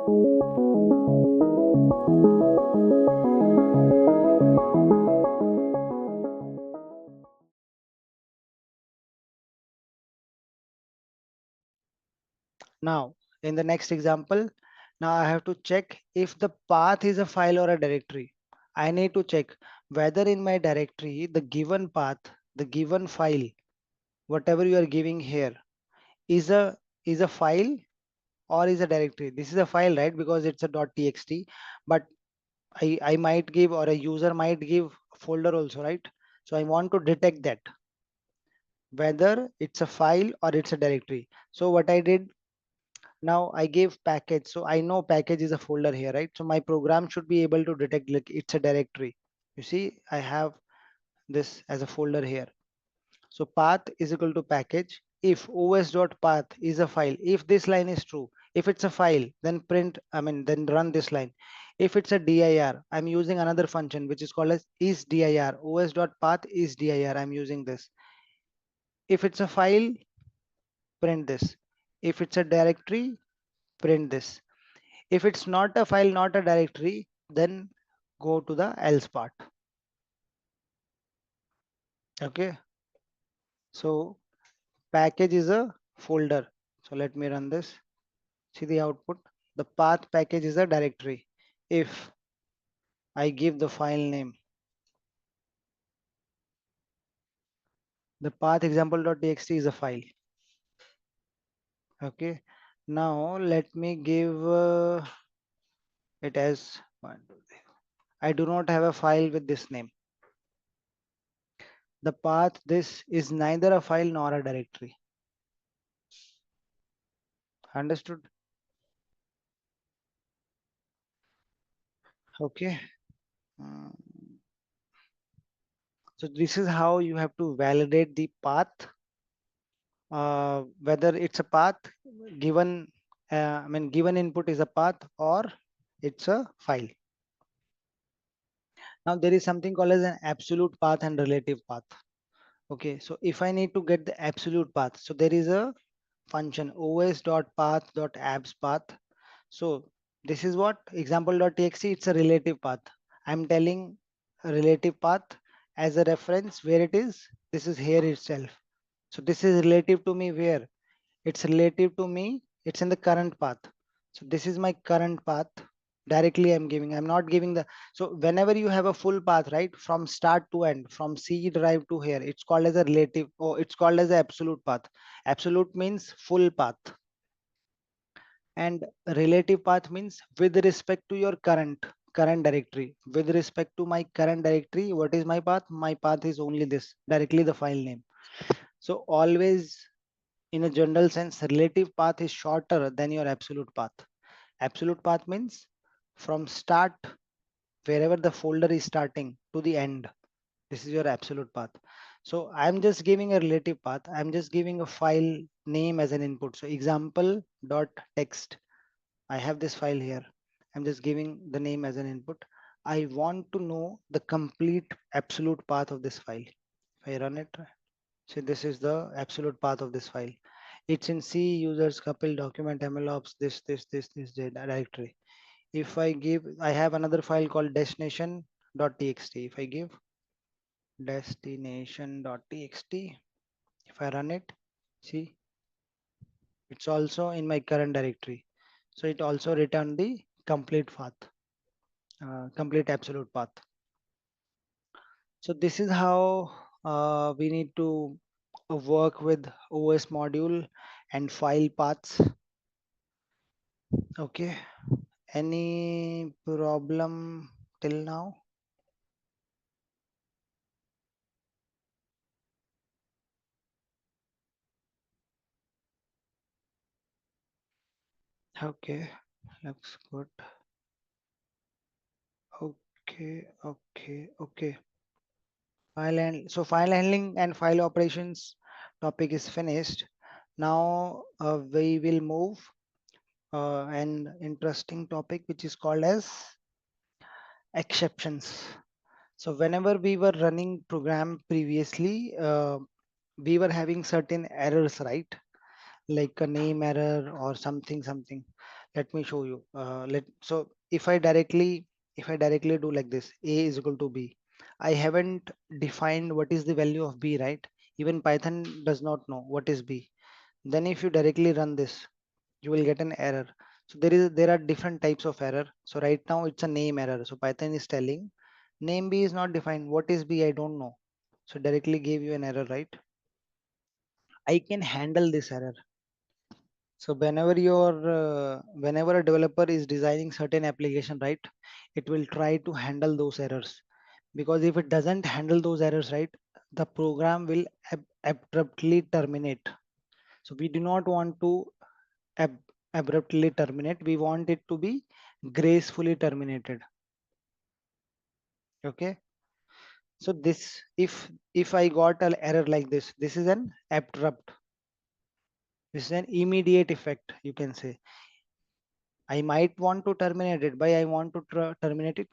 Now, in the next example, now I have to check if the path is a file or a directory. I need to check whether in my directory, the given path, the given file, whatever you are giving here is a file or is a directory. This is a file, right? Because it's a .txt, but I might give, or a user might give folder also, right? So I want to detect that whether it's a file or it's a directory. So what I did, now I gave package. So I know package is a folder here, right? So my program should be able to detect like it's a directory. You see, I have this as a folder here. So path is equal to package. If os.path is a file, if this line is true, if it's a file, then then run this line. If it's a dir, I'm using another function which is called as is.dir. os.path is dir. I'm using this. If it's a file, print this. If it's a directory, print this. If it's not a file, not a directory, then go to the else part. Okay. So package is a folder. So let me run this. See the output. The path package is a directory. If I give the file name, the path example.txt is a file. Okay. Now let me give it as one, two, three. I do not have a file with this name. The path, this is neither a file nor a directory. Understood? Okay. Mm, So this is how you have to validate the path, whether it's a path given, given input is a path or it's a file. Now there is something called as an absolute path and relative path. Okay, so if I need to get the absolute path, so there is a function os.path.abs path. So this is what example.txt, it's a relative path. I'm telling a relative path as a reference where it is. This is here itself. So this is relative to me where? It's relative to me. It's in the current path. So this is my current path. Directly I'm giving. I'm not giving the. So whenever you have a full path, right, from start to end, from C drive to here, it's called as a relative, or it's called as the absolute path. Absolute means full path, and relative path means with respect to your current directory. With respect to my current directory, what is my path? My path is only this, directly the file name. So always, in a general sense, relative path is shorter than your absolute path. Absolute path means from start, wherever the folder is starting, to the end. This is your absolute path. So I'm just giving a relative path. I'm just giving a file name as an input. So example.txt. I have this file here. I'm just giving the name as an input. I want to know the complete absolute path of this file. If I run it, so this is the absolute path of this file. It's in C, users, couple, document, MLOps, this directory. If I give, I have another file called destination.txt. If I give destination.txt, if I run it, see, it's also in my current directory. So it also returned the complete path, complete absolute path. So this is how we need to work with OS module and file paths. Okay. Any problem till now? Okay. Looks good. Okay. File handling and file operations topic is finished. Now we will move an interesting topic which is called as exceptions. So whenever we were running program previously, we were having certain errors, right? Like a name error or something. Let me show you. So if I directly do like this, a is equal to b. I haven't defined what is the value of b, right? Even Python does not know what is b. Then if you directly run this, you will get an error. So there are different types of error. So right now it's a name error. So Python is telling name b is not defined. What is b? I don't know. So directly gave you an error, right? I can handle this error. So whenever a developer is designing certain application, right, it will try to handle those errors, because if it doesn't handle those errors, right, the program will abruptly terminate. So we do not want to ab- abruptly terminate. We want it to be gracefully terminated. Okay. So this, if I got an error like this is an abrupt. This is an immediate effect, you can say. I might want to terminate it, but I want to terminate it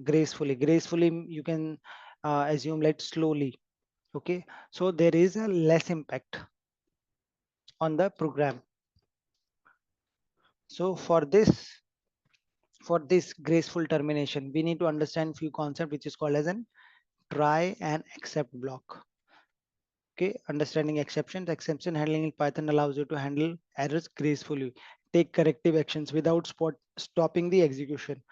gracefully. Gracefully, you can assume like slowly. Okay, so there is a less impact on the program. So for this graceful termination, we need to understand few concept which is called as an try and accept block. Okay, understanding exceptions. Exception handling in Python allows you to handle errors gracefully, take corrective actions without stopping the execution.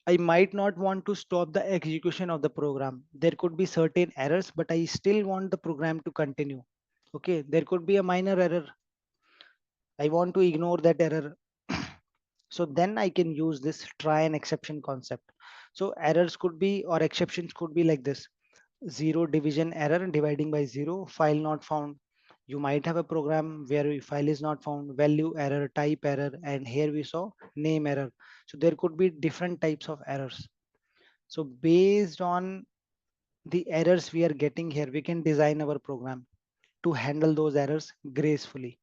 I might not want to stop the execution of the program. There could be certain errors, but I still want the program to continue. Okay, there could be a minor error. I want to ignore that error. So then I can use this try and exception concept. So errors could be, or exceptions could be like this: zero division error, dividing by zero, file not found. You might have a program where file is not found, value error, type error, and here we saw name error. So there could be different types of errors. So based on the errors we are getting here, we can design our program to handle those errors gracefully.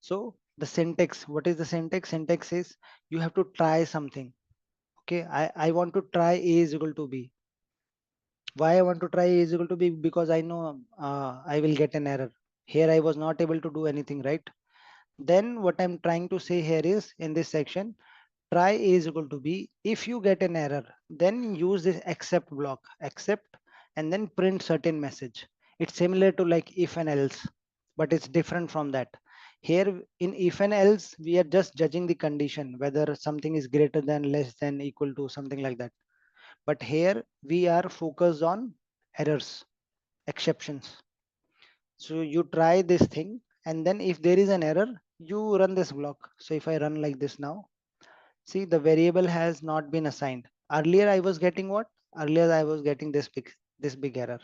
So the syntax, what is the syntax? Syntax is you have to try something. Okay, I want to try a is equal to b. Why I want to try a is equal to b? Because I know I will get an error. Here I was not able to do anything, right? Then what I'm trying to say here is in this section, try a is equal to b. If you get an error, then use this accept block, accept, and then print certain message. It's similar to like if and else, but it's different from that. Here in if and else, we are just judging the condition, whether something is greater than, less than, equal to, something like that. But here we are focused on errors, exceptions. So you try this thing, and then if there is an error, you run this block. So if I run like this now, see, the variable has not been assigned. Earlier I was getting what? Earlier I was getting this big error.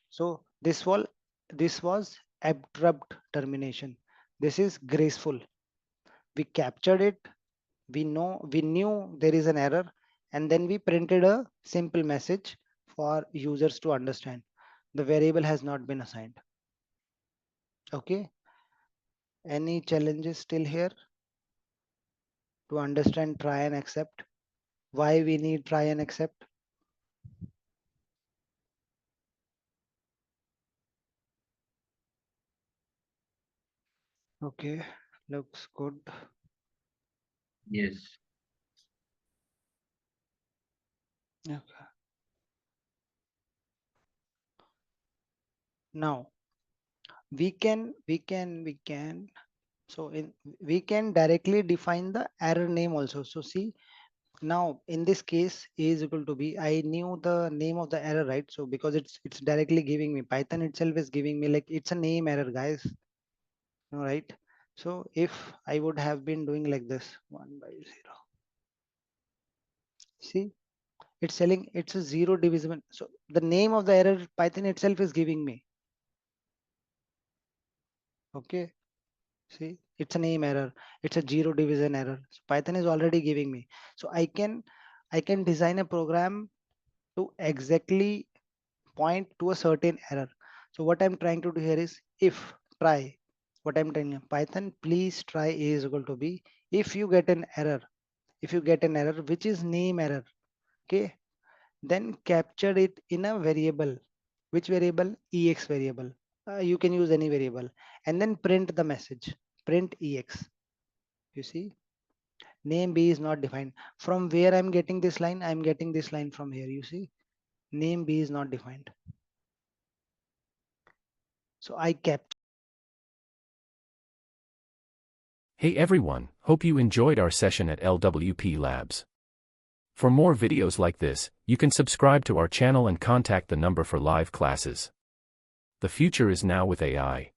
So this was abrupt termination. This is graceful. We captured it. We knew there is an error, and then we printed a simple message for users to understand. The variable has not been assigned. Okay. Any challenges still here to understand try and accept? Why we need try and accept? Okay, looks good. Yes. Okay. Now we can so in we can directly define the error name also. So see, now in this case a is equal to b. I knew the name of the error, right? So because it's directly giving me, Python itself is giving me like it's a name error, guys. All right. So if I would have been doing like this 1/0, see, it's telling it's a zero division. So the name of the error Python itself is giving me. Okay. See, it's a name error. It's a zero division error. So Python is already giving me. So I can design a program to exactly point to a certain error. So what I'm trying to do here is if try. What I'm telling you, Python, please try a is equal to b. If you get an error, if you get an error which is name error, okay, then capture it in a variable. Which variable? Ex variable. You can use any variable, and then print the message. print ex. You see, name B is not defined. From where I'm getting this line? I'm getting this line from here. You see, name B is not defined. So I kept. Hey everyone, hope you enjoyed our session at LWP Labs. For more videos like this, you can subscribe to our channel and contact the number for live classes. The future is now with AI.